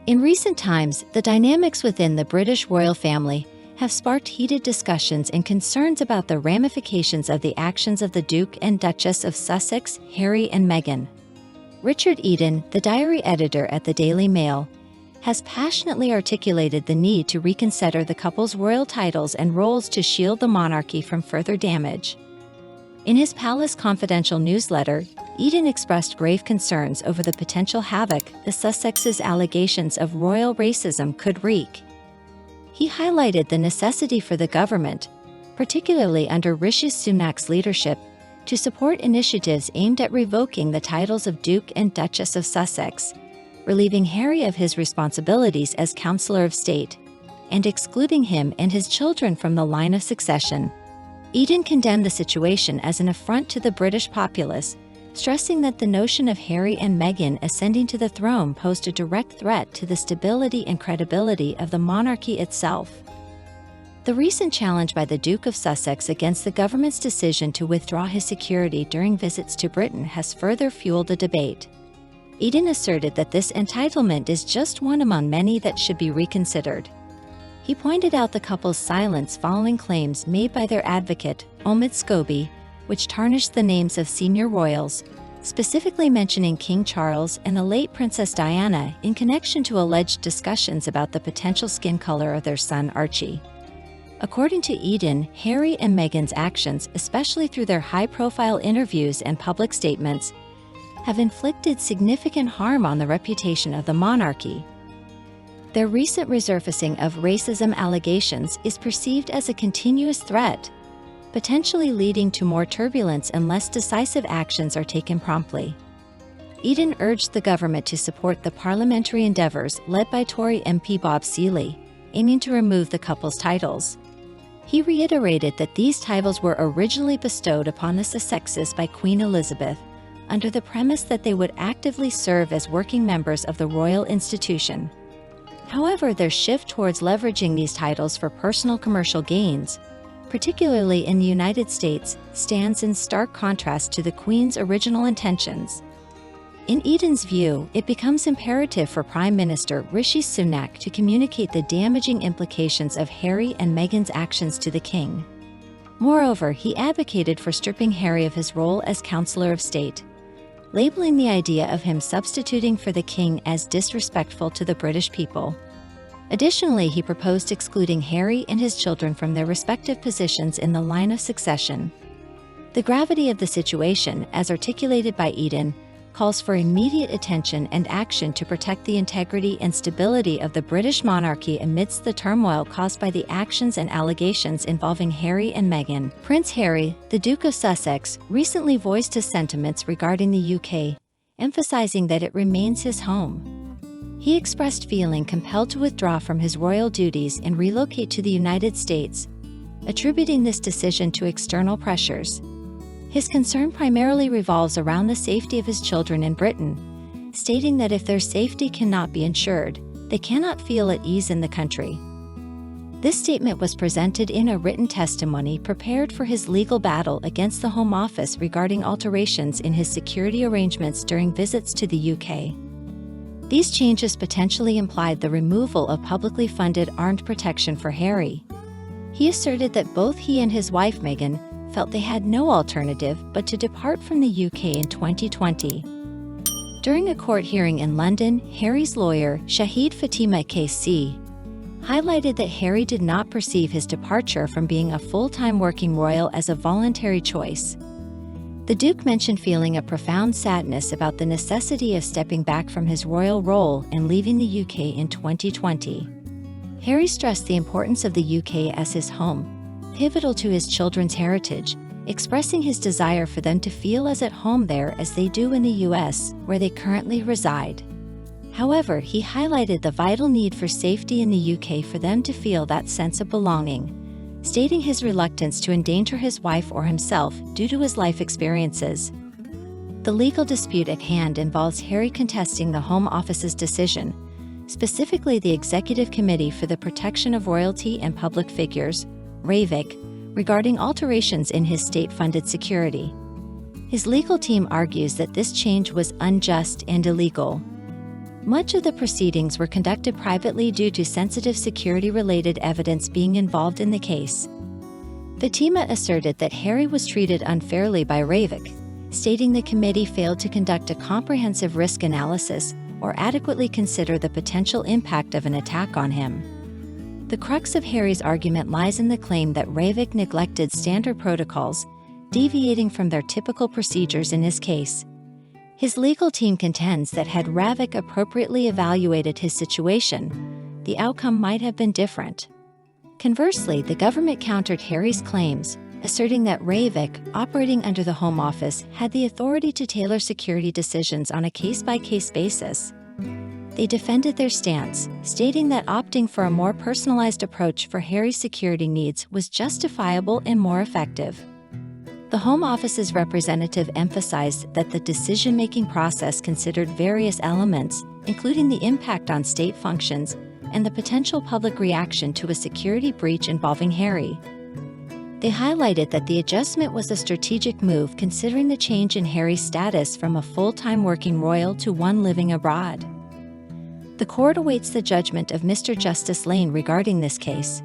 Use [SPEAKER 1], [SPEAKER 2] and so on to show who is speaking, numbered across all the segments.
[SPEAKER 1] In recent times, the dynamics within the British royal family have sparked heated discussions and concerns about the ramifications of the actions of the Duke and Duchess of Sussex, Harry and Meghan. Richard Eden, the diary editor at the Daily Mail, has passionately articulated the need to reconsider the couple's royal titles and roles to shield the monarchy from further damage. In his Palace Confidential newsletter, Eden expressed grave concerns over the potential havoc the Sussexes' allegations of royal racism could wreak. He highlighted the necessity for the government, particularly under Rishi Sunak's leadership, to support initiatives aimed at revoking the titles of Duke and Duchess of Sussex, relieving Harry of his responsibilities as Counselor of State, and excluding him and his children from the line of succession. Eden condemned the situation as an affront to the British populace, stressing that the notion of Harry and Meghan ascending to the throne posed a direct threat to the stability and credibility of the monarchy itself. The recent challenge by the Duke of Sussex against the government's decision to withdraw his security during visits to Britain has further fueled the debate. Eden asserted that this entitlement is just one among many that should be reconsidered. He pointed out the couple's silence following claims made by their advocate, Omid Scobie, which tarnished the names of senior royals, specifically mentioning King Charles and the late Princess Diana in connection to alleged discussions about the potential skin color of their son Archie. According to Eden, Harry and Meghan's actions, especially through their high-profile interviews and public statements, have inflicted significant harm on the reputation of the monarchy. Their recent resurfacing of racism allegations is perceived as a continuous threat, potentially leading to more turbulence unless decisive actions are taken promptly. Eden urged the government to support the parliamentary endeavours led by Tory MP Bob Seeley, aiming to remove the couple's titles. He reiterated that these titles were originally bestowed upon the Sussexes by Queen Elizabeth, under the premise that they would actively serve as working members of the royal institution. However, their shift towards leveraging these titles for personal commercial gains, particularly in the United States, stands in stark contrast to the Queen's original intentions. In Eden's view, it becomes imperative for Prime Minister Rishi Sunak to communicate the damaging implications of Harry and Meghan's actions to the King. Moreover, he advocated for stripping Harry of his role as Counselor of State, labeling the idea of him substituting for the King as disrespectful to the British people. Additionally, he proposed excluding Harry and his children from their respective positions in the line of succession. The gravity of the situation, as articulated by Eden, calls for immediate attention and action to protect the integrity and stability of the British monarchy amidst the turmoil caused by the actions and allegations involving Harry and Meghan. Prince Harry, the Duke of Sussex, recently voiced his sentiments regarding the UK, emphasizing that it remains his home. He expressed feeling compelled to withdraw from his royal duties and relocate to the United States, attributing this decision to external pressures. His concern primarily revolves around the safety of his children in Britain, stating that if their safety cannot be ensured, they cannot feel at ease in the country. This statement was presented in a written testimony prepared for his legal battle against the Home Office regarding alterations in his security arrangements during visits to the UK. These changes potentially implied the removal of publicly funded armed protection for Harry. He asserted that both he and his wife Meghan felt they had no alternative but to depart from the UK in 2020. During a court hearing in London, Harry's lawyer, Shahid Fatima KC, highlighted that Harry did not perceive his departure from being a full-time working royal as a voluntary choice. The Duke mentioned feeling a profound sadness about the necessity of stepping back from his royal role and leaving the UK in 2020. Harry stressed the importance of the UK as his home, pivotal to his children's heritage, expressing his desire for them to feel as at home there as they do in the US, where they currently reside. However, he highlighted the vital need for safety in the UK for them to feel that sense of belonging, stating his reluctance to endanger his wife or himself due to his life experiences. The legal dispute at hand involves Harry contesting the Home Office's decision, specifically the Executive Committee for the Protection of Royalty and Public Figures, RAVIC, regarding alterations in his state-funded security. His legal team argues that this change was unjust and illegal. Much of the proceedings were conducted privately due to sensitive security-related evidence being involved in the case. Fatima asserted that Harry was treated unfairly by Ravik, stating the committee failed to conduct a comprehensive risk analysis or adequately consider the potential impact of an attack on him. The crux of Harry's argument lies in the claim that Ravik neglected standard protocols, deviating from their typical procedures in his case. His legal team contends that had Ravik appropriately evaluated his situation, the outcome might have been different. Conversely, the government countered Harry's claims, asserting that Ravik, operating under the Home Office, had the authority to tailor security decisions on a case-by-case basis. They defended their stance, stating that opting for a more personalized approach for Harry's security needs was justifiable and more effective. The Home Office's representative emphasized that the decision-making process considered various elements, including the impact on state functions and the potential public reaction to a security breach involving Harry. They highlighted that the adjustment was a strategic move considering the change in Harry's status from a full-time working royal to one living abroad. The court awaits the judgment of Mr. Justice Lane regarding this case.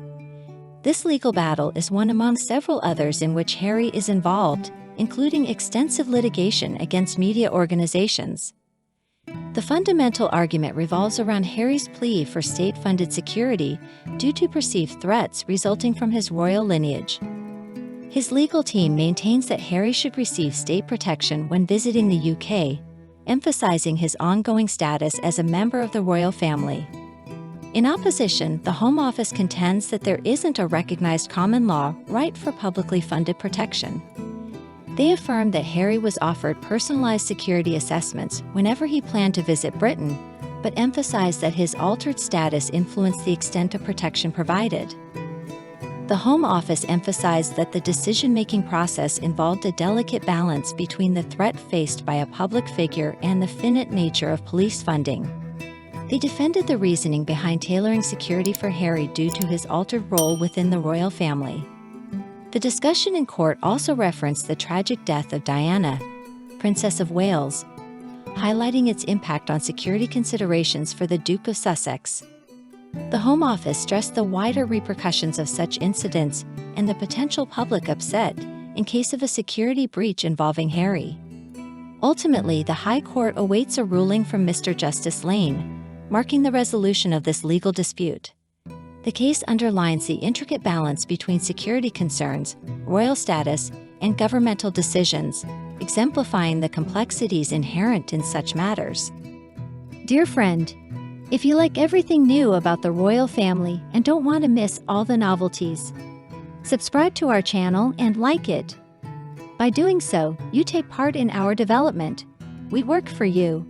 [SPEAKER 1] This legal battle is one among several others in which Harry is involved, including extensive litigation against media organizations. The fundamental argument revolves around Harry's plea for state-funded security due to perceived threats resulting from his royal lineage. His legal team maintains that Harry should receive state protection when visiting the UK, emphasizing his ongoing status as a member of the royal family. In opposition, the Home Office contends that there isn't a recognized common law right for publicly funded protection. They affirm that Harry was offered personalized security assessments whenever he planned to visit Britain, but emphasized that his altered status influenced the extent of protection provided. The Home Office emphasized that the decision-making process involved a delicate balance between the threat faced by a public figure and the finite nature of police funding. They defended the reasoning behind tailoring security for Harry due to his altered role within the royal family. The discussion in court also referenced the tragic death of Diana, Princess of Wales, highlighting its impact on security considerations for the Duke of Sussex. The Home Office stressed the wider repercussions of such incidents and the potential public upset in case of a security breach involving Harry. Ultimately, the High Court awaits a ruling from Mr. Justice Lane, marking the resolution of this legal dispute. The case underlines the intricate balance between security concerns, royal status, and governmental decisions, exemplifying the complexities inherent in such matters.
[SPEAKER 2] Dear friend, if you like everything new about the royal family and don't want to miss all the novelties, subscribe to our channel and like it. By doing so, you take part in our development. We work for you.